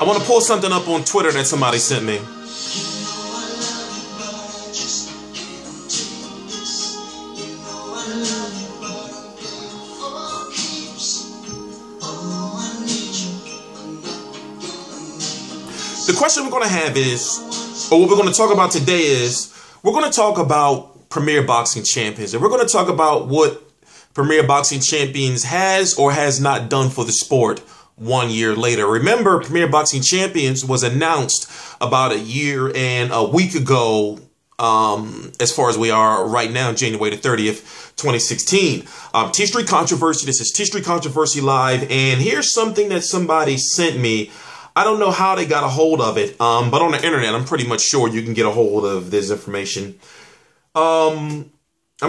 I want to pull something up on Twitter that somebody sent me. The question we're going to have is, or what we're going to talk about today is, we're going to talk about Premier Boxing Champions. And we're going to talk about what Premier Boxing Champions has or has not done for the sport 1 year later. Remember, Premier Boxing Champions was announced about a year and a week ago, as far as we are right now, January the 30th, 2016. T-Street Controversy. This is T-Street Controversy Live. And here's something that somebody sent me. I don't know how they got a hold of it, but on the internet, I'm pretty much sure you can get a hold of this information. I'm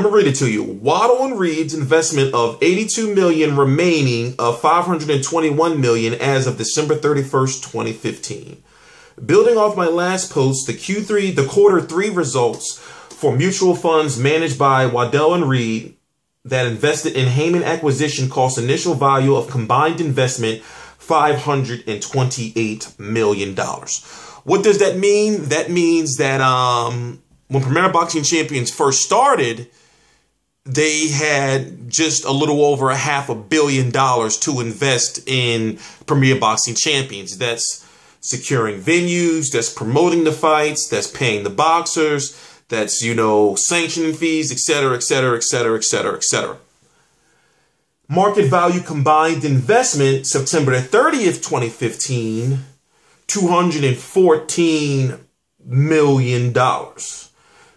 going to read it to you. Waddle & Reed's investment of $82 million remaining of $521 million as of December 31st, 2015. Building off my last post, the quarter three results for mutual funds managed by Waddell & Reed that invested in Haymon acquisition cost initial value of combined investment $528 million. What does that mean? That means that when Premier Boxing Champions first started, they had just a little over $500 million to invest in Premier Boxing Champions. That's securing venues, that's promoting the fights, that's paying the boxers, that's, you know, sanctioning fees, etc., etc., etc., etc., etc. Market value combined investment, September 30th, 2015, $214 million.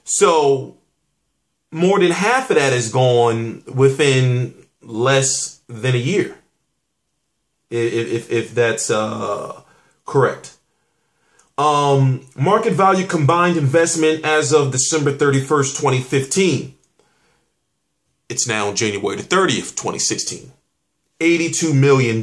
So more than half of that is gone within less than a year, if that's correct. Market value combined investment as of December 31st, 2015. It's now January the 30th, 2016. $82 million.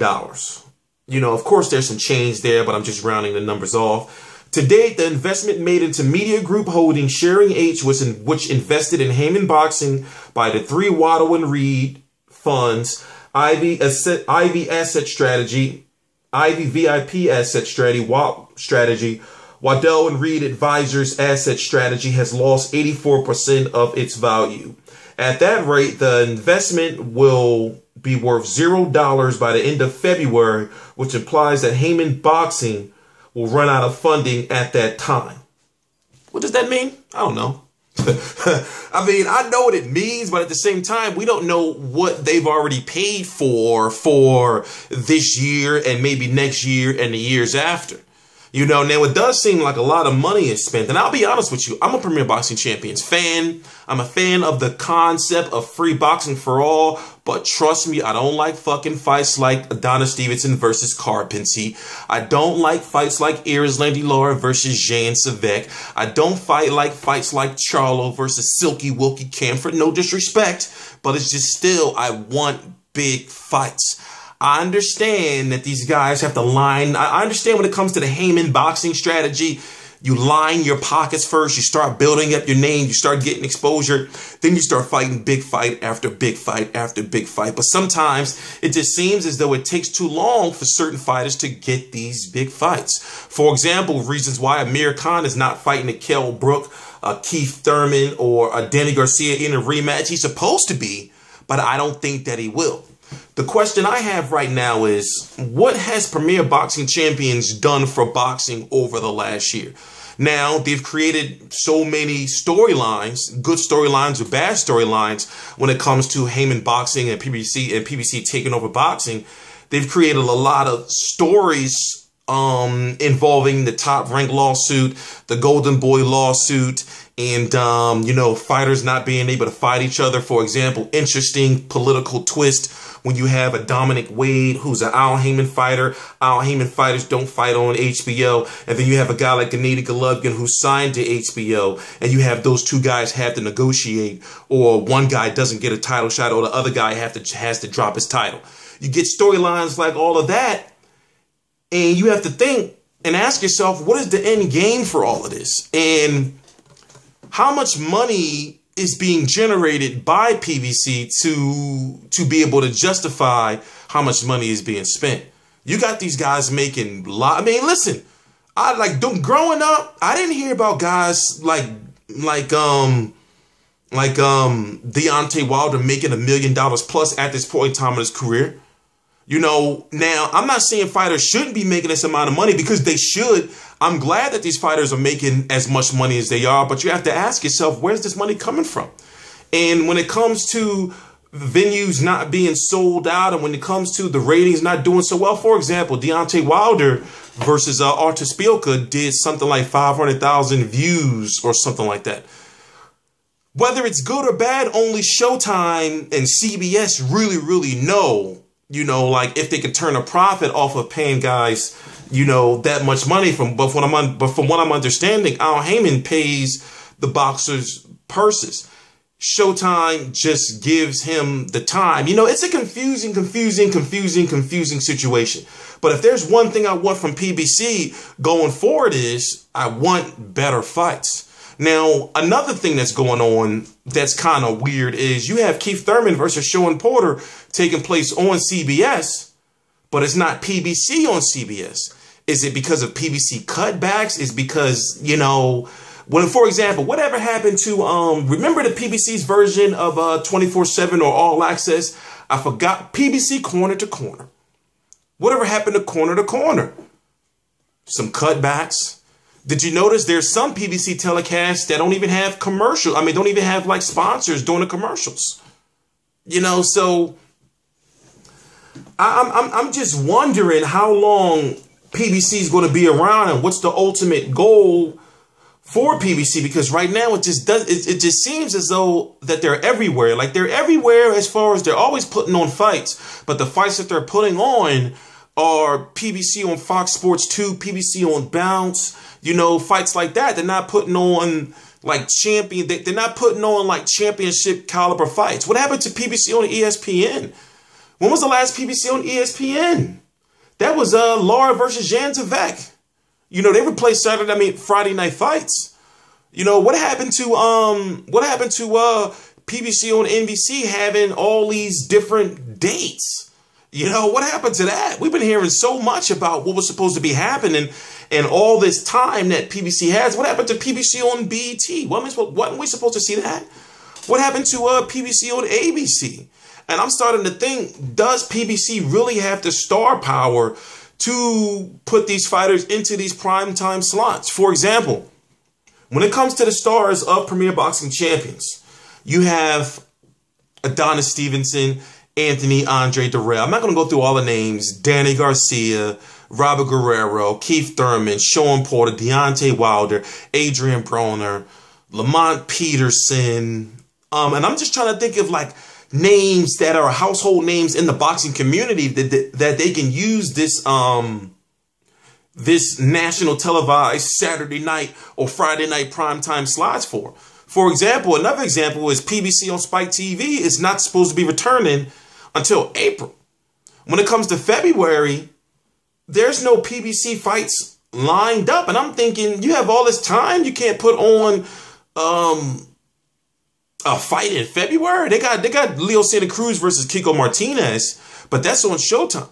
You know, of course, there's some change there, but I'm just rounding the numbers off. To date, the investment made into Media Group Holding Sharing H, which invested in Haymon Boxing by the three Waddle & Reed funds, Ivy Asset Strategy, Ivy VIP Asset Strategy, Waddell & Reed Advisors Asset Strategy has lost 84% of its value. At that rate, the investment will be worth $0 by the end of February, which implies that Haymon Boxing will run out of funding at that time. What does that mean? I don't know. I mean, I know what it means, but at the same time, we don't know what they've already paid for this year and maybe next year and the years after. You know, now it does seem like a lot of money is spent. And I'll be honest with you, I'm a Premier Boxing Champions fan. I'm a fan of the concept of free boxing for all. But trust me, I don't like fucking fights like Adonis Stevenson versus Carpensy. I don't like fights like Landy Lara versus Jan Savek. I don't like fights like Charlo versus Silky Wilkie Camford. No disrespect, but it's just still, I want big fights. I understand that these guys have to line. I understand when it comes to the Haymon boxing strategy, you line your pockets first. You start building up your name. You start getting exposure. Then you start fighting big fight after big fight after big fight. But sometimes it just seems as though it takes too long for certain fighters to get these big fights. For example, reasons why Amir Khan is not fighting a Kell Brook, Keith Thurman, or a Danny Garcia in a rematch. He's supposed to be, but I don't think that he will. The question I have right now is, what has Premier Boxing Champions done for boxing over the last year? Now, they've created so many storylines, good storylines or bad storylines, when it comes to Haymon Boxing and PBC taking over boxing. They've created a lot of stories involving the Top Rank lawsuit, the Golden Boy lawsuit, and, you know, fighters not being able to fight each other. For example, interesting political twist when you have a Dominic Wade, who's an Al Haymon fighter. Al Haymon fighters don't fight on HBO. And then you have a guy like Gennady Golovkin who's signed to HBO. And you have those two guys have to negotiate, or one guy doesn't get a title shot, or the other guy has to drop his title. You get storylines like all of that, and you have to think and ask yourself, what is the end game for all of this? And how much money is being generated by PBC to be able to justify how much money is being spent? You got these guys making I mean, listen, I like growing up, I didn't hear about guys like Deontay Wilder making $1 million plus at this point in time in his career. You know, now I'm not saying fighters shouldn't be making this amount of money, because they should. I'm glad that these fighters are making as much money as they are, but you have to ask yourself, where's this money coming from? And when it comes to venues not being sold out, and when it comes to the ratings not doing so well, for example, Deontay Wilder versus Artur Szpilka did something like 500,000 views or something like that. Whether it's good or bad, only Showtime and CBS really know, you know, like if they can turn a profit off of paying guys, you know, that much money from. But from what I'm understanding, Al Haymon pays the boxers purses. Showtime just gives him the time. You know, it's a confusing situation. But if there's one thing I want from PBC going forward, is I want better fights. Now, another thing that's going on that's kind of weird is you have Keith Thurman versus Sean Porter taking place on CBS, but it's not PBC on CBS. Is it because of PBC cutbacks? Is because, you know, when, for example, whatever happened to, remember the PBC's version of 24/7 or All Access? I forgot. PBC Corner to Corner. Whatever happened to Corner to Corner? Some cutbacks. Did you notice there's some PBC telecasts that don't even have commercial? I mean, don't even have like sponsors doing the commercials. You know, so I'm just wondering how long PBC is going to be around, and what's the ultimate goal for PBC, because right now it just seems as though that they're everywhere. Like, they're everywhere as far as they're always putting on fights, but the fights that they're putting on are PBC on Fox Sports 2, PBC on Bounce, you know, fights like that. They're not putting on like they're not putting on like championship caliber fights. What happened to PBC on ESPN? When was the last PBC on ESPN? That was Lara versus Jan Zavek. You know, they would play Friday night fights. You know, what happened to PBC on NBC having all these different dates? You know, what happened to that? We've been hearing so much about what was supposed to be happening and all this time that PBC has. What happened to PBC on BET? Wasn't we supposed to see that? What happened to PBC on ABC? And I'm starting to think, does PBC really have the star power to put these fighters into these primetime slots? For example, when it comes to the stars of Premier Boxing Champions, you have Adonis Stevenson, Andre Dirrell. I'm not going to go through all the names. Danny Garcia, Robert Guerrero, Keith Thurman, Sean Porter, Deontay Wilder, Adrian Broner, Lamont Peterson. And I'm just trying to think of like names that are household names in the boxing community that they can use this this national televised Saturday night or Friday night primetime slots for. For example, another example is PBC on Spike TV is not supposed to be returning until April. When it comes to February, there's no PBC fights lined up. And I'm thinking, you have all this time, you can't put on a fight in February? They got Leo Santa Cruz versus Kiko Martinez, but that's on Showtime.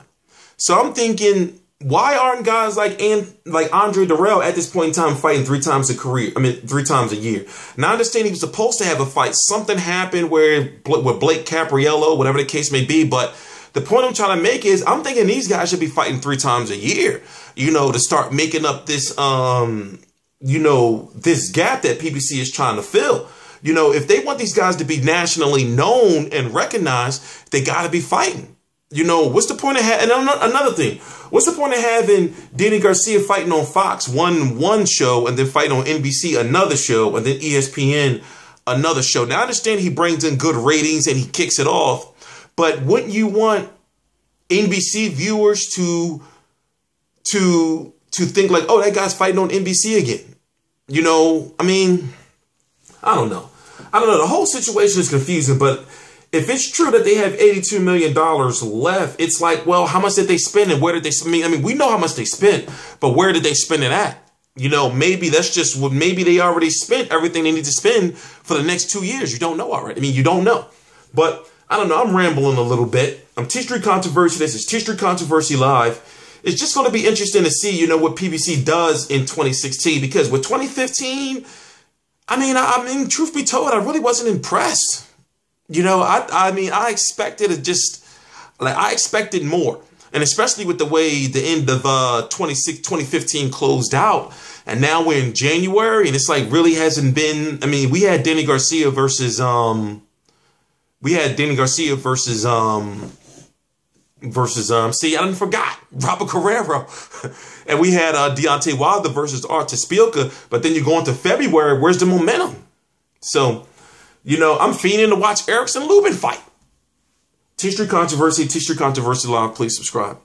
So I'm thinking, why aren't guys like Andre Dirrell at this point in time fighting 3 times a year? Now, I understand he was supposed to have a fight. Something happened with Blake Capriello, whatever the case may be. But the point I'm trying to make is, I'm thinking these guys should be fighting 3 times a year, you know, to start making up this, you know, this gap that PBC is trying to fill. You know, if they want these guys to be nationally known and recognized, they got to be fighting. You know, what's the point of having, and another thing, what's the point of having Danny Garcia fighting on Fox one show and then fighting on NBC another show and then ESPN another show? Now, I understand he brings in good ratings and he kicks it off, but wouldn't you want NBC viewers to think like, oh, that guy's fighting on NBC again? You know, I mean, I don't know. The whole situation is confusing, but if it's true that they have $82 million left, it's like, well, how much did they spend and where did they spend? I mean, we know how much they spent, but where did they spend it at? You know, maybe that's just what, maybe they already spent everything they need to spend for the next 2 years. You don't know already. I mean, you don't know. But I don't know. I'm rambling a little bit. I'm T Street Controversy. This is T Street Controversy Live. it's just going to be interesting to see, you know, what PBC does in 2016, because with 2015, I mean, truth be told, I really wasn't impressed. You know, I mean, I expected I expected more. And especially with the way the end of 2015 closed out. And now we're in January, and it's like really hasn't been. I mean, we had Danny Garcia versus see, I done forgot Robert Carrero. And we had Deontay Wilder versus Artis Spielka. But then you go into February, where's the momentum? So, you know, I'm fiending to watch Erickson Lubin fight. T-Street Controversy Live. Please subscribe.